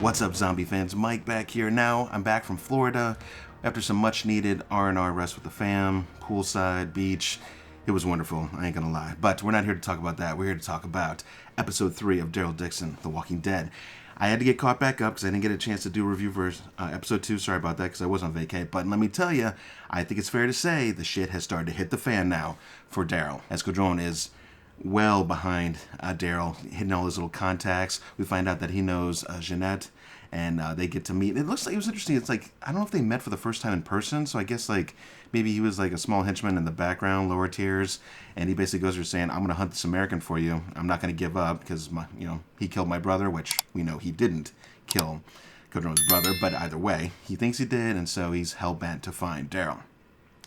What's up, zombie fans? Mike back here now. I'm back from Florida after some much-needed R&R rest with the fam, poolside, beach. It was wonderful, I ain't gonna lie. But we're not here to talk about that. We're here to talk about Episode 3 of Daryl Dixon, The Walking Dead. I had to get caught back up because I didn't get a chance to do a review for Episode 2. Sorry about that because I was on vacay. But let me tell you, I think it's fair to say the shit has started to hit the fan now for Daryl, as Codron is well behind Daryl, hitting all his little contacts. We find out that he knows Jeanette, and they get to meet. It looks like it was interesting. It's like, I don't know if they met for the first time in person, so I guess like maybe he was like a small henchman in the background, lower tiers, and he basically goes there saying, I'm going to hunt this American for you. I'm not going to give up because, he killed my brother, which we know he didn't kill Codron's brother, but either way, he thinks he did, and so he's hell-bent to find Daryl.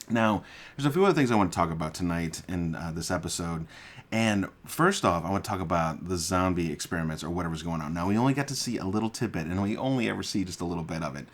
Now, there's a few other things I want to talk about tonight in this episode. And first off, I want to talk about the zombie experiments or whatever's going on. Now, we only got to see a little tidbit, and we only ever see just a little bit of it.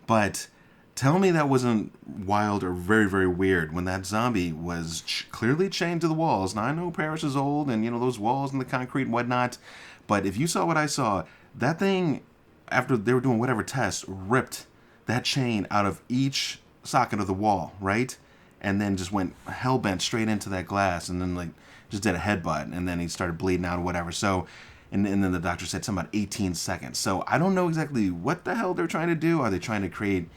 But tell me that wasn't wild or very, very weird when that zombie was clearly chained to the walls. Now, I know Paris is old and, those walls and the concrete and whatnot. But if you saw what I saw, that thing, after they were doing whatever test, ripped that chain out of each socket of the wall, right? And then just went hell-bent straight into that glass and then, just did a headbutt, and then he started bleeding out or whatever. So, and then the doctor said something about 18 seconds. So I don't know exactly what the hell they're trying to do. Are they trying to create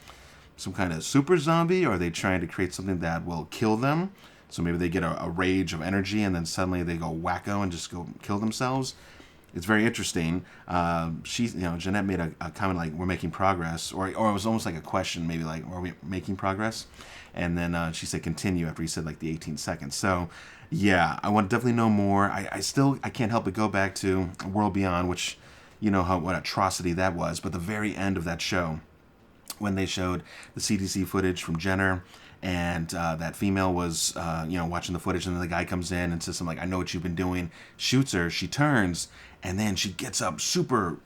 some kind of super zombie? Or are they trying to create something that will kill them? So maybe they get a rage of energy, and then suddenly they go wacko and just go kill themselves. It's very interesting. Jeanette made a comment like, we're making progress, or it was almost like a question, maybe like, are we making progress? And then she said continue after he said like the 18 seconds. So yeah, I want to definitely know more. I can't help but go back to World Beyond, which what atrocity that was. But the very end of that show, when they showed the CDC footage from Jenner, and that female was watching the footage, and then the guy comes in and says something like, I know what you've been doing, shoots her, she turns, and then she gets up super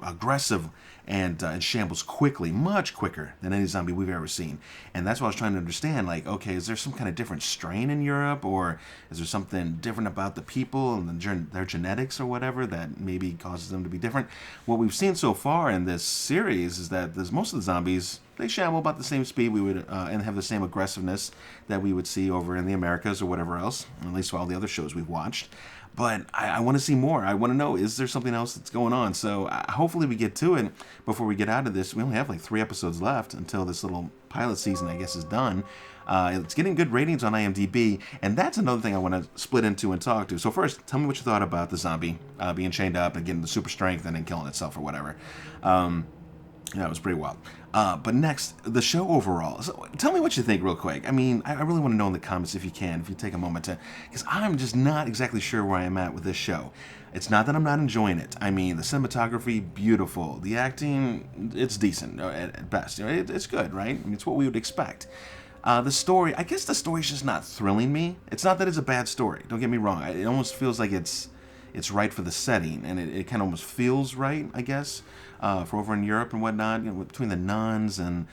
aggressive and shambles quickly, much quicker than any zombie we've ever seen. And that's what I was trying to understand, like, okay, is there some kind of different strain in Europe, or is there something different about the people and their genetics or whatever that maybe causes them to be different? What we've seen so far in this series is that most of the zombies, they shamble about the same speed we would and have the same aggressiveness that we would see over in the Americas or whatever else, at least for all the other shows we've watched. But I want to see more. I want to know, is there something else that's going on? So hopefully we get to it before we get out of this. We only have like 3 episodes left until this little pilot season, I guess, is done. It's getting good ratings on IMDb, and that's another thing I want to split into and talk to. So first, tell me what you thought about the zombie being chained up and getting the super strength and then killing itself or whatever. Yeah, it was pretty wild. But next, the show overall. So tell me what you think real quick. I mean, I really want to know in the comments if you take a moment to, because I'm just not exactly sure where I am at with this show. It's not that I'm not enjoying it. I mean, the cinematography, beautiful. The acting, it's decent at best. It's good, right? I mean, it's what we would expect. The story, I guess the story's just not thrilling me. It's not that it's a bad story. Don't get me wrong. It almost feels like it's right for the setting, and it kind of almost feels right, I guess, for over in Europe and whatnot, between the nuns and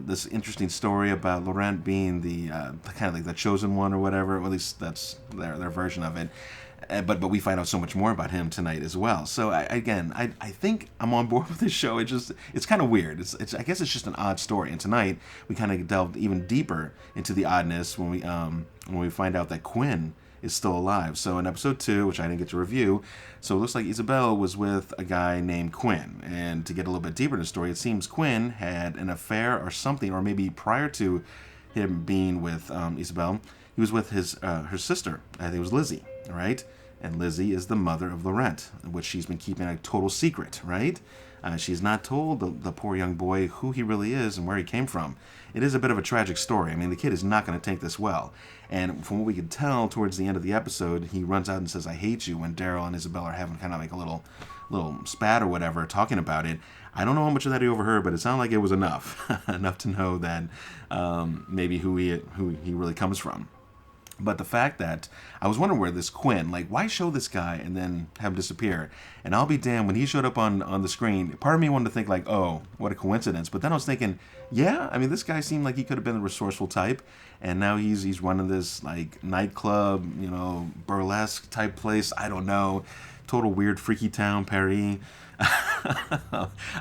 this interesting story about Laurent being the kind of like the chosen one or whatever, or at least that's their version of it. But we find out so much more about him tonight as well. So I think I'm on board with this show. It's kind of weird. I guess it's just an odd story. And tonight we kind of delved even deeper into the oddness when we find out that Quinn is still alive. So in episode 2, which I didn't get to review, so it looks like Isabel was with a guy named Quinn. And to get a little bit deeper in the story, it seems Quinn had an affair or something, or maybe prior to him being with Isabel, he was with her sister. I think it was Lizzie, right? And Lizzie is the mother of Laurent, which she's been keeping a total secret, right? She's not told the poor young boy who he really is and where he came from. It is a bit of a tragic story. I mean, the kid is not going to take this well. And from what we could tell towards the end of the episode, he runs out and says, I hate you, when Daryl and Isabel are having kind of like a little spat or whatever, talking about it. I don't know how much of that he overheard, but it sounded like it was enough. Enough to know that maybe who he really comes from. But the fact that I was wondering where this Quinn, like, why show this guy and then have him disappear? And I'll be damned, when he showed up on the screen, part of me wanted to think like, oh, what a coincidence. But then I was thinking, yeah, I mean, this guy seemed like he could have been a resourceful type, and now he's running this like nightclub, burlesque type place. I don't know, total weird freaky town, Paris.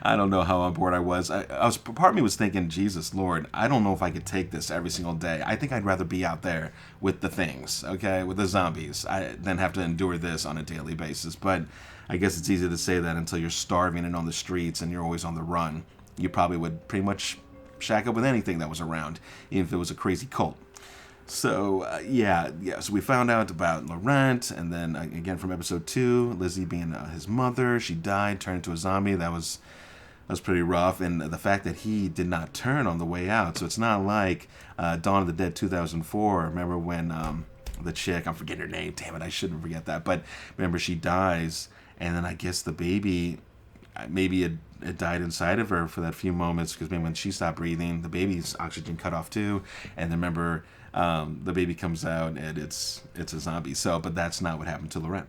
I don't know how on board I was. Part of me was thinking, Jesus Lord, I don't know if I could take this every single day. I think I'd rather be out there with the things, okay, with the zombies, than have to endure this on a daily basis. But I guess it's easy to say that until you're starving and on the streets and you're always on the run. You probably would pretty much shack up with anything that was around, even if it was a crazy cult. So, so we found out about Laurent, and then, again, from episode 2, Lizzie being his mother, she died, turned into a zombie. That was pretty rough, and the fact that he did not turn on the way out. So it's not like Dawn of the Dead 2004. Remember when the chick, I'm forgetting her name, damn it, I shouldn't forget that, but remember she dies, and then I guess the baby, maybe it died inside of her for that few moments, because maybe when she stopped breathing, the baby's oxygen cut off too, and then remember, the baby comes out and it's a zombie. So, but that's not what happened to Laurent.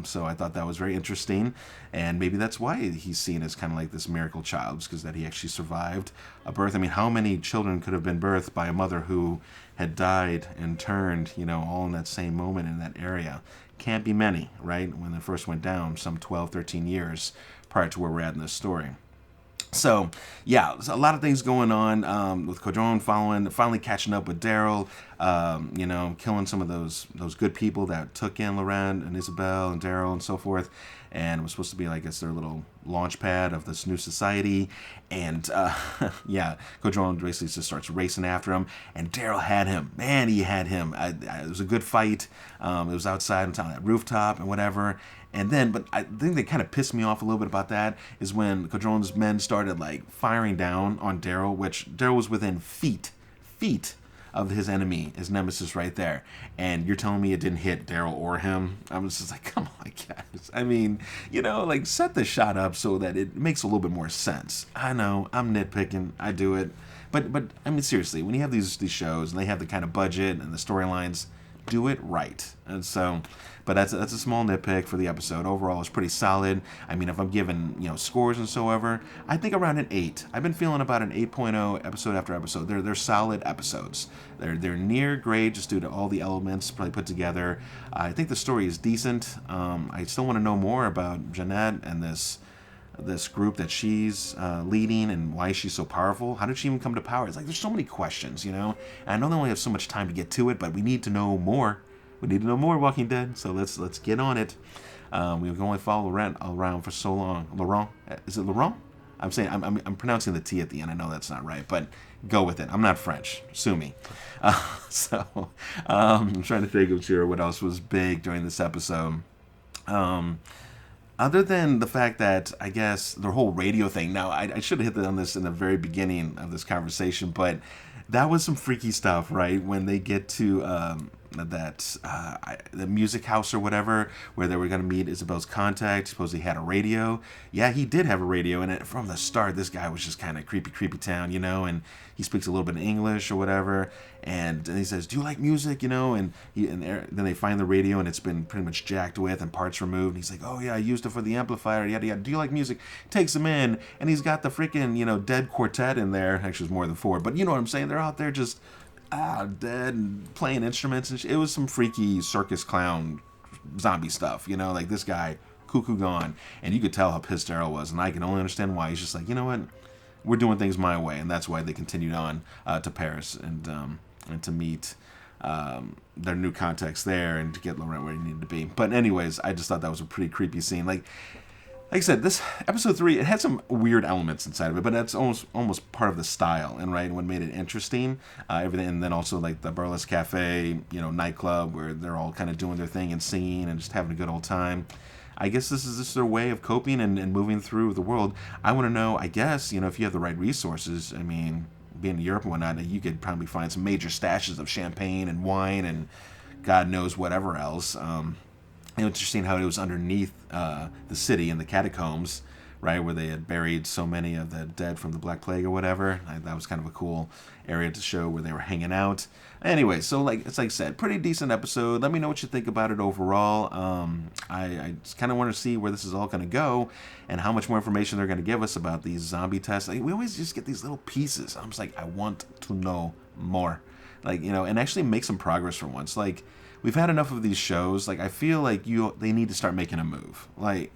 So I thought that was very interesting, and maybe that's why he's seen as kind of like this miracle child, because that he actually survived a birth. I mean, how many children could have been birthed by a mother who had died and turned, all in that same moment in that area? Can't be many, right? When they first went down, some 12, 13 years prior to where we're at in this story. So, yeah, there's a lot of things going on with Codron finally catching up with Daryl, killing some of those good people that took in Laurent and Isabel and Daryl and so forth. And it was supposed to be, like, it's their little launch pad of this new society. And, Codron basically just starts racing after him. And Daryl had him. Man, he had him. It was a good fight. It was outside on that rooftop and whatever. And then, but I think that kind of pissed me off a little bit about that is when Codron's men started, like, firing down on Daryl, which Daryl was within feet of his enemy, his nemesis right there. And you're telling me it didn't hit Daryl or him? I was just like, come on, guys. I mean, like, set the shot up so that it makes a little bit more sense. I know, I'm nitpicking, I do it. But I mean, seriously, when you have these shows and they have the kind of budget and the storylines, do it right. And so, but that's a small nitpick for the episode. Overall, it's pretty solid. I mean, if I'm giving, scores and so ever, I think around an 8. I've been feeling about an 8.0 episode after episode. They're solid episodes. They're near grade just due to all the elements probably put together. I think the story is decent. I still want to know more about Jeanette and this group that she's leading and why she's so powerful. How did she even come to power? It's like there's so many questions, And I know they only have so much time to get to it, but we need to know more. We need to know more Walking Dead, so let's get on it. We can only follow Laurent around for so long. Laurent? Is it Laurent? I'm saying I'm pronouncing the T at the end. I know that's not right, but go with it. I'm not French. Sue me. I'm trying to think of what else was big during this episode. Other than the fact that, I guess, the whole radio thing. Now, I should have hit on this in the very beginning of this conversation, but that was some freaky stuff, right? When they get to the music house or whatever, where they were going to meet Isabel's contact. Supposedly he had a radio. Yeah, he did have a radio, and from the start, this guy was just kind of creepy town, and he speaks a little bit of English or whatever, and he says, do you like music, and then they find the radio, and it's been pretty much jacked with and parts removed, and he's like, oh yeah, I used it for the amplifier, yada yada, do you like music? Takes him in, and he's got the freaking, Dead quartet in there. Actually, it's more than 4, but you know what I'm saying, they're out there just dead and playing instruments, and it was some freaky Circus Clown zombie stuff, like this guy cuckoo gone, and you could tell how pissed Daryl was, and I can only understand why. He's just like, you know what, we're doing things my way, and that's why they continued on to Paris and to meet their new contacts there and to get Laurent where he needed to be. But anyways, I just thought that was a pretty creepy scene. Like I said, this episode 3, it had some weird elements inside of it, but that's almost part of the style, and right, what made it interesting, everything, and then also like the Burlesque Cafe, nightclub, where they're all kind of doing their thing and singing and just having a good old time. I guess this is just their way of coping and moving through the world. I want to know, I guess, if you have the right resources, I mean, being in Europe and whatnot, you could probably find some major stashes of champagne and wine and God knows whatever else. Interesting how it was underneath the city in the catacombs, right, where they had buried so many of the dead from the Black Plague or whatever. That was kind of a cool area to show where they were hanging out. Anyway, so it's like I said, pretty decent episode. Let me know what you think about it overall. I just kind of want to see where this is all going to go and how much more information they're going to give us about these zombie tests. Like, we always just get these little pieces. I'm just like, I want to know more. Like, and actually make some progress for once. Like, we've had enough of these shows. Like, I feel like they need to start making a move. Like,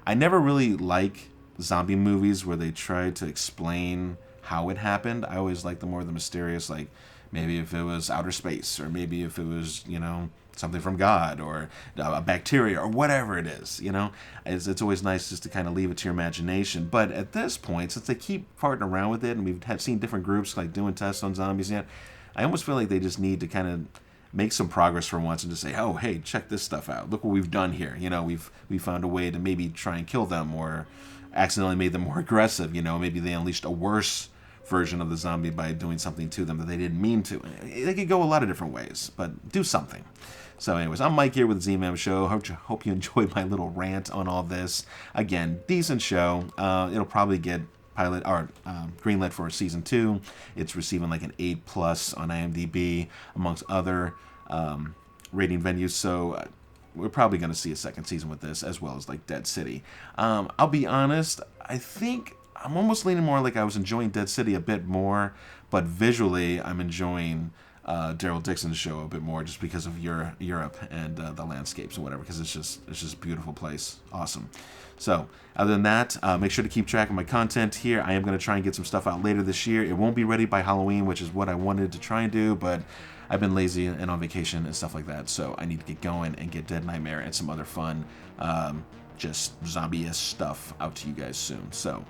I never really like zombie movies where they try to explain how it happened. I always like the more the mysterious, like maybe if it was outer space, or maybe if it was, you know, something from God, or a bacteria, or whatever it is, you know. It's always nice just to kind of leave it to your imagination. But at this point, since they keep farting around with it, and we've seen different groups like doing tests on zombies yet, I almost feel like they just need to kind of make some progress for once and just say, oh, hey, check this stuff out. Look what we've done here. You know, we found a way to maybe try and kill them, or accidentally made them more aggressive. You know, maybe they unleashed a worse version of the zombie by doing something to them that they didn't mean to. They could go a lot of different ways, but do something. So anyways, I'm Mike here with the ZMAM Show. Hope you enjoyed my little rant on all this. Again, decent show. It'll probably get pilot or greenlit for season 2. It's receiving like an 8+ on IMDb amongst other rating venues. So we're probably going to see a second season with this, as well as like Dead City. I'll be honest, I think I'm almost leaning more like I was enjoying Dead City a bit more, but visually I'm enjoying Daryl Dixon's show a bit more, just because of Europe and the landscapes and whatever, because it's just a beautiful place. Awesome. So other than that, make sure to keep track of my content here. I am going to try and get some stuff out later this year. It won't be ready by Halloween, which is what I wanted to try and do, but I've been lazy and on vacation and stuff like that, so I need to get going and get Dead Nightmare and some other fun just zombie-ish stuff out to you guys soon. So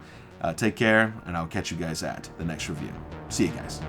take care, and I'll catch you guys at the next review. See you guys.